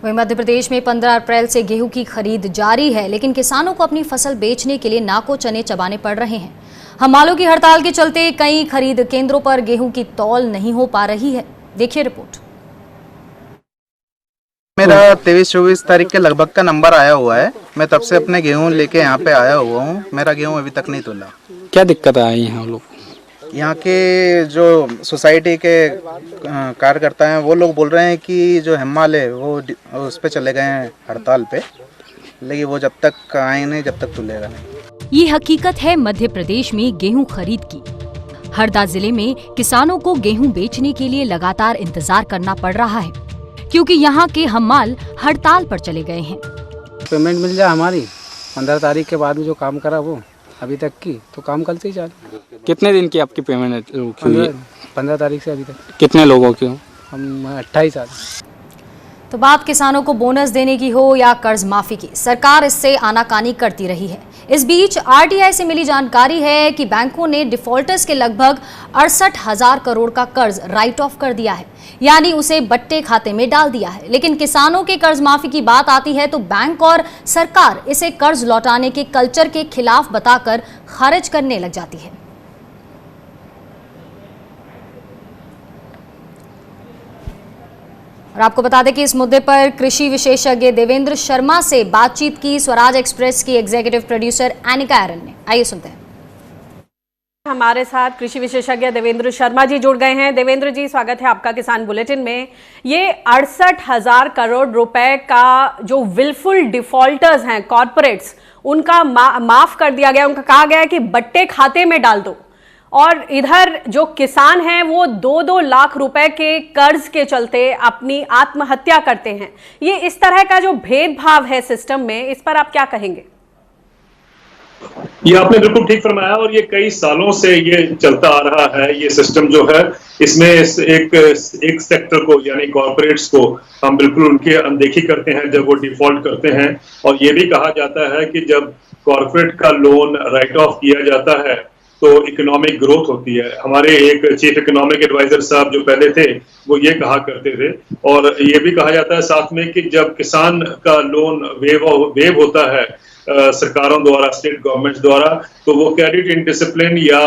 वहीं मध्य प्रदेश में 15 अप्रैल से गेहूं की खरीद जारी है, लेकिन किसानों को अपनी फसल बेचने के लिए नाको चने चबाने पड़ रहे हैं। हमालों की हड़ताल के चलते कई खरीद केंद्रों पर गेहूं की तौल नहीं हो पा रही है। देखिए रिपोर्ट। मेरा 23-24 तारीख के लगभग का नंबर आया हुआ है। मैं तब से अपने गेहूं लेके यहाँ पे आया हुआ हूँ। मेरा गेहूं अभी तक नहीं तुला। क्या दिक्कत आई यहाँ लोग? यहाँ के जो सोसाइटी के कार्यकर्ता हैं वो लोग बोल रहे हैं कि जो हिमाल है वो उस पे चले गए हैं हड़ताल पे, लेकिन वो जब तक आए नहीं जब तक तुलेगा नहीं। ये हकीकत है मध्य प्रदेश में गेहूं खरीद की। हरदा जिले में किसानों को गेहूं बेचने के लिए लगातार इंतजार करना पड़ रहा है, क्योंकि यहाँ के हमाल हड़ताल पर चले गए हैं। पेमेंट मिल जाए हमारी 15 तारीख के बाद में जो काम करा वो अभी तक की, तो काम कल से ही चालू। कितने दिन की आपकी पेमेंट? 15 तारीख से अभी तक। कितने लोगों की हो? हम 28 आदमी। तो बात किसानों को बोनस देने की हो या कर्ज माफी की, सरकार इससे आनाकानी करती रही है। इस बीच आरटीआई से मिली जानकारी है कि बैंकों ने डिफॉल्टर्स के लगभग 68,000 करोड़ का कर्ज राइट ऑफ कर दिया है, यानी उसे बट्टे खाते में डाल दिया है। लेकिन किसानों के कर्ज माफी की बात आती है तो बैंक और सरकार इसे कर्ज लौटाने के कल्चर के खिलाफ बताकर खारिज करने लग जाती है। और आपको बता दें कि इस मुद्दे पर कृषि विशेषज्ञ देवेंद्र शर्मा से बातचीत की स्वराज एक्सप्रेस की एग्जीक्यूटिव प्रोड्यूसर एनिका एरन ने। आइए सुनते हैं। हमारे साथ कृषि विशेषज्ञ देवेंद्र शर्मा जी जुड़ गए हैं। देवेंद्र जी, स्वागत है आपका किसान बुलेटिन में। ये 68,000 करोड़ रुपए का जो विलफुल डिफॉल्टर्स हैं कॉर्पोरेट्स, उनका माफ कर दिया गया। उनका कहा गया है कि बट्टे खाते में डाल दो, और इधर जो किसान हैं वो 2-2 लाख रुपए के कर्ज के चलते अपनी आत्महत्या करते हैं। ये इस तरह का जो भेदभाव है सिस्टम में, इस पर आप क्या कहेंगे? ये आपने बिल्कुल ठीक फरमाया, और ये कई सालों से ये चलता आ रहा है। ये सिस्टम जो है, इसमें एक सेक्टर को यानी कॉर्पोरेट्स को हम बिल्कुल उनकी अनदेखी करते हैं जब वो डिफॉल्ट करते हैं। और ये भी कहा जाता है कि जब कॉर्पोरेट का लोन राइट ऑफ किया जाता है तो इकोनॉमिक ग्रोथ होती है। हमारे एक चीफ इकोनॉमिक एडवाइजर साहब जो पहले थे वो ये कहा करते थे। और ये भी कहा जाता है साथ में कि जब किसान का लोन वेव होता है सरकारों द्वारा, स्टेट गवर्नमेंट्स द्वारा, तो वो क्रेडिट इनडिसिप्लिन या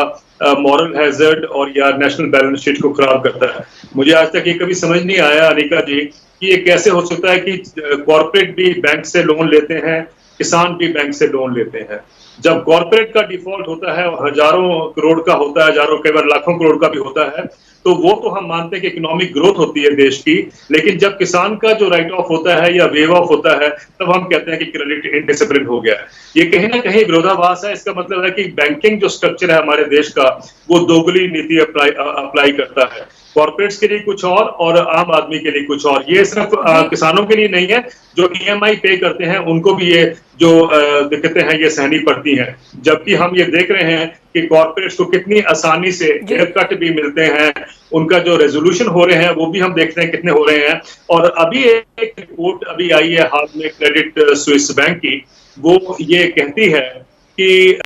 मॉरल हैजर्ड और या नेशनल बैलेंस शीट को खराब करता है। मुझे आज तक ये कभी समझ नहीं आया अनिका जी कि ये कैसे हो सकता है कि कॉर्पोरेट भी बैंक से लोन लेते हैं, किसान भी बैंक से लोन लेते हैं। जब कॉर्पोरेट का डिफॉल्ट होता है और हजारों करोड़ का होता है, हजारों कई बार लाखों करोड़ का भी होता है, तो वो तो हम मानते हैं कि इकोनॉमिक ग्रोथ होती है देश की। लेकिन जब किसान का जो राइट ऑफ होता है या वेव ऑफ होता है, तब हम कहते हैं कि क्रेडिट इनडिसिप्लिन हो गया है। ये कहीं ना कहीं विरोधाभास है। इसका मतलब है कि बैंकिंग जो स्ट्रक्चर है हमारे देश का, वो दोगली नीति अप्लाई करता है। कॉर्पोरेट्स के लिए कुछ और आम आदमी के लिए कुछ और। ये सिर्फ किसानों के लिए नहीं है, जो ईएमआई पे करते हैं उनको भी ये जो दिक्कतें हैं ये सहनी पड़ती हैं। जबकि हम ये देख रहे हैं कि कॉर्पोरेट्स को कितनी आसानी से हेयर कट भी मिलते हैं, उनका जो रेजोल्यूशन हो रहे हैं वो भी हम देखते हैं कितने हो रहे हैं। और अभी एक रिपोर्ट अभी आई है हाल में क्रेडिट स्विस बैंक की, वो ये कहती है कि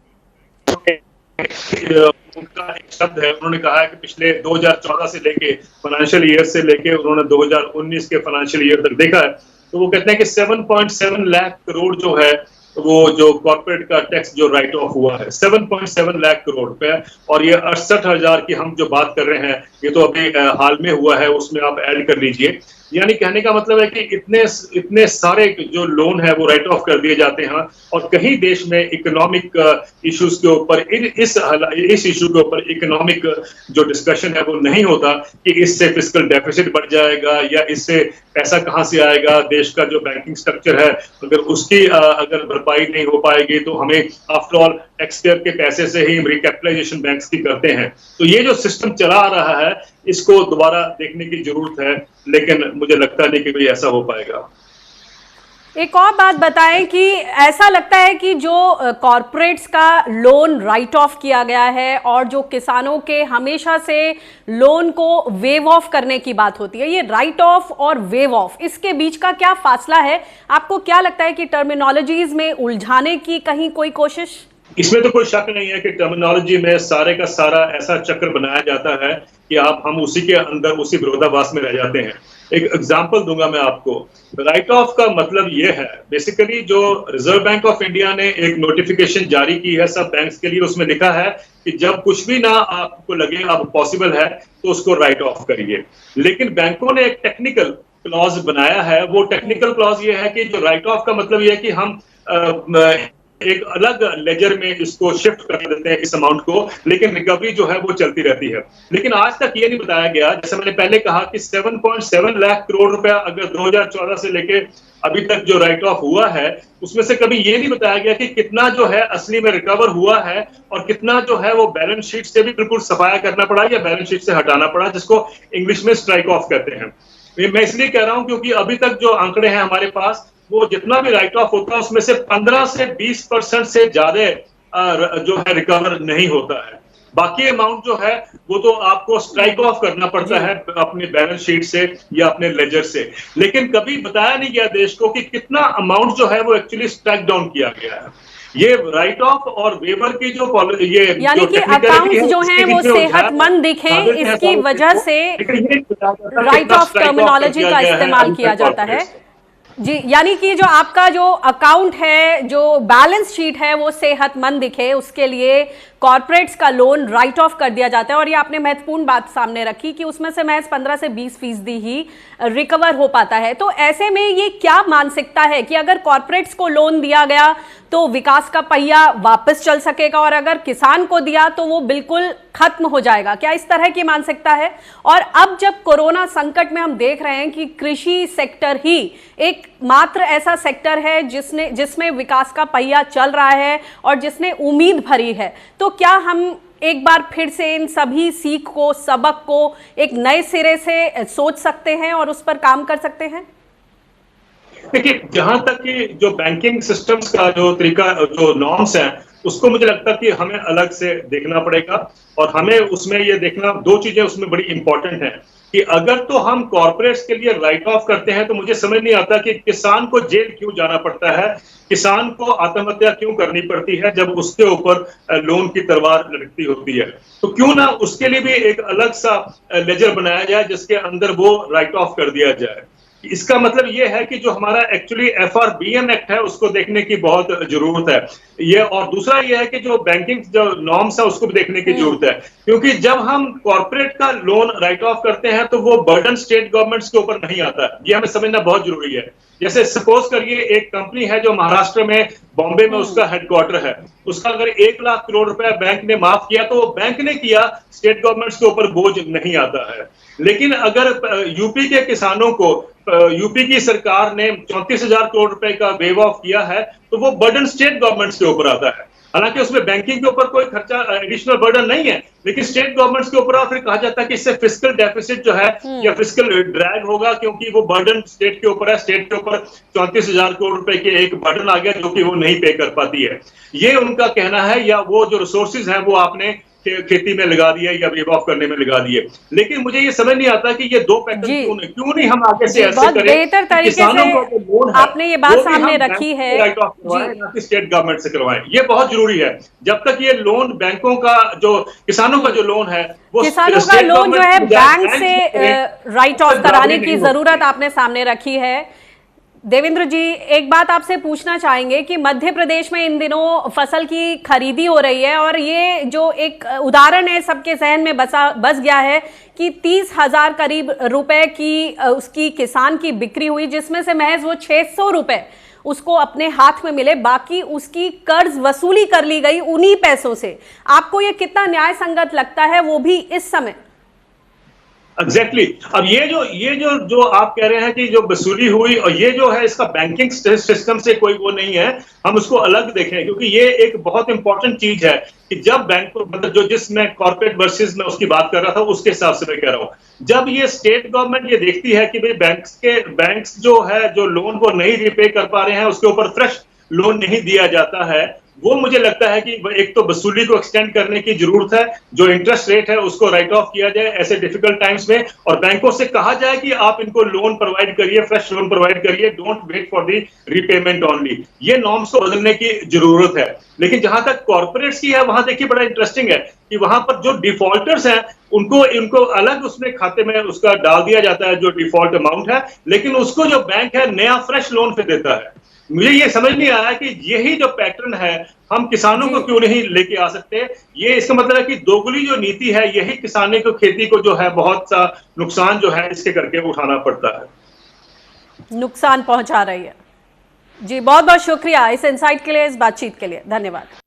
उनका एक शब्द है, उन्होंने कहा है कि पिछले 2014 से लेके फाइनेंशियल ईयर से लेके उन्होंने 2019 के फाइनेंशियल ईयर तक देखा है, तो वो कहते हैं कि 7.7 लाख करोड़ जो है वो जो कॉर्पोरेट का टैक्स जो राइट ऑफ हुआ है 7.7 लाख करोड़ रुपए। और ये 68,000 की हम जो बात कर रहे हैं ये तो अभी हाल में हुआ है, उसमें आप ऐड कर लीजिए। यानी कहने का मतलब है कि इतने सारे जो लोन है वो राइट ऑफ कर दिए जाते हैं। और कहीं देश में इकोनॉमिक इश्यूज के ऊपर इस इशू के ऊपर इकोनॉमिक जो डिस्कशन है वो नहीं होता कि इससे फिस्कल डेफिसिट बढ़ जाएगा या इससे पैसा कहां से आएगा। देश का जो बैंकिंग स्ट्रक्चर है अगर उसकी अगर भरपाई नहीं हो पाएगी तो हमें आफ्टर ऑल टैक्स पेयर के पैसे से ही रिकैपिटलाइजेशन बैंक्स की करते हैं। तो ये जो सिस्टम चला आ रहा है इसको दोबारा देखने की जरूरत है, लेकिन मुझे लगता नहीं कि भाई ऐसा हो पाएगा। एक और बात बताएं कि ऐसा लगता है कि जो कॉर्पोरेट्स का लोन राइट ऑफ किया गया है और जो किसानों के हमेशा से लोन को वेव ऑफ करने की बात होती है, ये राइट ऑफ और वेव ऑफ, इसके बीच का क्या फासला है? आपको क्या लगता है कि टर्मिनोलॉजीज में उलझाने की कहीं कोई कोशिश? इसमें तो कोई शक नहीं है कि टर्मिनोलॉजी में सारे का सारा ऐसा चक्र बनाया जाता है कि हम उसी के अंदर उसी विरोधाभास में रह जाते हैं। एक एग्जांपल दूंगा मैं आपको राइट ऑफ का मतलब ये है, बेसिकली जो रिजर्व बैंक ऑफ इंडिया ने एक नोटिफिकेशन जारी की है सब बैंक्स के लिए, उसमें लिखा है कि जब कुछ भी ना आपको लगे अब पॉसिबल है तो उसको राइट ऑफ करिए। लेकिन बैंकों ने एक टेक्निकल क्लॉज बनाया है। वो टेक्निकल क्लॉज ये है कि जो राइट ऑफ का मतलब ये है कि हम एक अलग लेजर में इसको शिफ्ट कर देते हैं इस अमाउंट को, लेकिन रिकवरी जो है वो चलती रहती है। लेकिन आज तक ये नहीं बताया गया, जैसे मैंने पहले कहा कि 7.7 लाख करोड़ रुपया अगर 2014 से लेके अभी तक जो राइट ऑफ हुआ है उसमें से कभी ये नहीं बताया गया कि कितना जो है असली में रिकवर हुआ है और कितना जो है वो बैलेंस शीट से भी बिल्कुल सफाया करना पड़ा या बैलेंस शीट से हटाना पड़ा, जिसको इंग्लिश में स्ट्राइक ऑफ कहते हैं। मैं इसलिए कह रहा हूं क्योंकि अभी तक जो आंकड़े हैं हमारे पास, वो जितना भी राइट ऑफ होता है उसमें से 15 से 20% से ज्यादा जो है रिकवर नहीं होता है। बाकी अमाउंट जो है वो तो आपको स्ट्राइक ऑफ करना पड़ता है अपने बैलेंस शीट से या अपने लेजर से। लेकिन कभी बताया नहीं गया देश को कि कितना अमाउंट जो है वो एक्चुअली स्ट्राइक डाउन किया गया है। ये राइट ऑफ और वेवर की जो ये यानी कि अकाउंट्स जो हैं वो सेहतमंद दिखें, इसकी वजह से राइट ऑफ टर्मिनोलॉजी का इस्तेमाल किया जाता है। जी, यानी कि जो आपका जो अकाउंट है, जो बैलेंस शीट है वो सेहतमंद दिखे, उसके लिए कॉर्पोरेट्स का लोन राइट ऑफ कर दिया जाता है। और ये आपने महत्वपूर्ण बात सामने रखी कि उसमें से महज 15 से 20% ही रिकवर हो पाता है। तो ऐसे में ये क्या मानसिकता है कि अगर कॉर्पोरेट्स को लोन दिया गया तो विकास का पहिया वापस चल सकेगा और अगर किसान को दिया तो वो बिल्कुल खत्म हो जाएगा? क्या इस तरह की मानसिकता है? और अब जब कोरोना संकट में हम देख रहे हैं कि कृषि सेक्टर ही एक मात्र ऐसा सेक्टर है जिसमें विकास का पहिया चल रहा है और जिसने उम्मीद भरी है, तो क्या हम एक बार फिर से इन सभी सीख को, सबक को एक नए सिरे से सोच सकते हैं और उस पर काम कर सकते हैं? देखिए, जहां तक कि जो बैंकिंग सिस्टम्स का जो तरीका, जो नॉर्म्स हैं, उसको मुझे लगता है कि हमें अलग से देखना पड़ेगा। और हमें उसमें ये देखना, दो चीजें उसमें बड़ी इंपॉर्टेंट हैं कि अगर तो हम कॉर्पोरेट्स के लिए राइट ऑफ करते हैं तो मुझे समझ नहीं आता कि किसान को जेल क्यों जाना पड़ता है, किसान को आत्महत्या क्यों करनी पड़ती है जब उसके ऊपर लोन की तलवार लटकती होती है। तो क्यों ना उसके लिए भी एक अलग सा लेजर बनाया जाए जिसके अंदर वो राइट ऑफ कर दिया जाए। इसका मतलब ये है कि जो हमारा एक्चुअली FRBM एक्ट है उसको देखने की बहुत जरूरत है ये, और दूसरा ये है कि जो बैंकिंग जो नॉर्म्स है उसको भी देखने की जरूरत है, क्योंकि जब हम कॉर्पोरेट का लोन राइट ऑफ करते हैं तो वो बर्डन स्टेट गवर्नमेंट्स के ऊपर नहीं आता है। ये हमें समझना बहुत जरूरी है। जैसे सपोज करिए एक कंपनी है जो महाराष्ट्र में, बॉम्बे में उसका हेडक्वार्टर है, उसका अगर 1 लाख करोड़ रुपया बैंक ने माफ किया तो वो बैंक ने किया, स्टेट गवर्नमेंट्स के ऊपर बोझ नहीं आता है। लेकिन अगर यूपी के किसानों को यूपी की सरकार ने 34,000 करोड़ रुपए का वेव ऑफ किया है तो वो बर्डन स्टेट गवर्नमेंट्स के ऊपर आता है। हालांकि उसमें बैंकिंग के ऊपर कोई खर्चा, एडिशनल बर्डन नहीं है, लेकिन स्टेट गवर्नमेंट्स के ऊपर और फिर कहा जाता है कि इससे फिस्कल डेफिसिट जो है या फिस्कल ड्रैग होगा, क्योंकि वो बर्डन स्टेट के ऊपर है, स्टेट के ऊपर 34,000 करोड़ रुपए के एक बर्डन आ गया जो कि वो नहीं पे कर पाती है। ये उनका कहना है, या वो जो रिसोर्सेज हैं वो आपने खेती में लगा दिए या वेव ऑफ करने में लगा दिए। लेकिन मुझे ये समझ नहीं आता कि ये दो पैटर्न क्यों नहीं हम आगे से ऐसे करें, बेहतर तरीके से आपने ये बात सामने रखी है, राइट ऑफ करवाएं ना कि स्टेट गवर्नमेंट से करवाएं। ये बहुत जरूरी है। जब तक ये लोन बैंकों का, जो किसानों का जो लोन है, वो किसानों का लोन जो है बैंक से राइट ऑफ कराने की जरूरत आपने सामने रखी है। देवेंद्र जी, एक बात आपसे पूछना चाहेंगे कि मध्य प्रदेश में इन दिनों फसल की खरीदी हो रही है और ये जो एक उदाहरण है सबके जहन में बस गया है कि 30,000 करीब रुपए की उसकी किसान की बिक्री हुई, जिसमें से महज वो 600 रुपए उसको अपने हाथ में मिले, बाकी उसकी कर्ज वसूली कर ली गई उन्हीं पैसों से। आपको ये कितना न्याय संगत लगता है, वो भी इस समय? एग्जैक्टली। अब ये जो आप कह रहे हैं कि जो वसूली हुई, और ये जो है इसका बैंकिंग सिस्टम से कोई वो नहीं है, हम उसको अलग देखें, क्योंकि ये एक बहुत इंपॉर्टेंट चीज है कि जब बैंक, मतलब जो जिसमें कॉर्पोरेट वर्सेस में उसकी बात कर रहा था उसके हिसाब से मैं कह रहा हूं, जब ये स्टेट गवर्नमेंट ये देखती है कि भाई बैंक्स जो है जो लोन को नहीं रिपे कर पा रहे हैं, उसके ऊपर फ्रेश लोन नहीं दिया जाता है, वो मुझे लगता है कि एक तो वसूली को एक्सटेंड करने की जरूरत है, जो इंटरेस्ट रेट है उसको राइट ऑफ किया जाए ऐसे डिफिकल्ट टाइम्स में, और बैंकों से कहा जाए कि आप इनको लोन प्रोवाइड करिए, फ्रेश लोन प्रोवाइड करिए, don't wait for the repayment only. ये नॉर्म्स को बदलने की जरूरत है। लेकिन जहां तक कॉर्पोरेट्स की है, वहां देखिए बड़ा इंटरेस्टिंग है कि वहां पर जो डिफॉल्टर्स हैं उनको अलग उसमें खाते में उसका डाल दिया जाता है जो डिफॉल्ट अमाउंट है, लेकिन उसको जो बैंक है नया फ्रेश लोन फिर देता है। मुझे ये समझ नहीं आया कि यही जो पैटर्न है हम किसानों को क्यों नहीं लेके आ सकते। ये इसका मतलब है कि दोगुली जो नीति है यही किसानी को, खेती को जो है बहुत सा नुकसान जो है इसके करके उठाना पड़ता है, नुकसान पहुंचा रही है। जी बहुत बहुत शुक्रिया इस इनसाइट के लिए, इस बातचीत के लिए, धन्यवाद।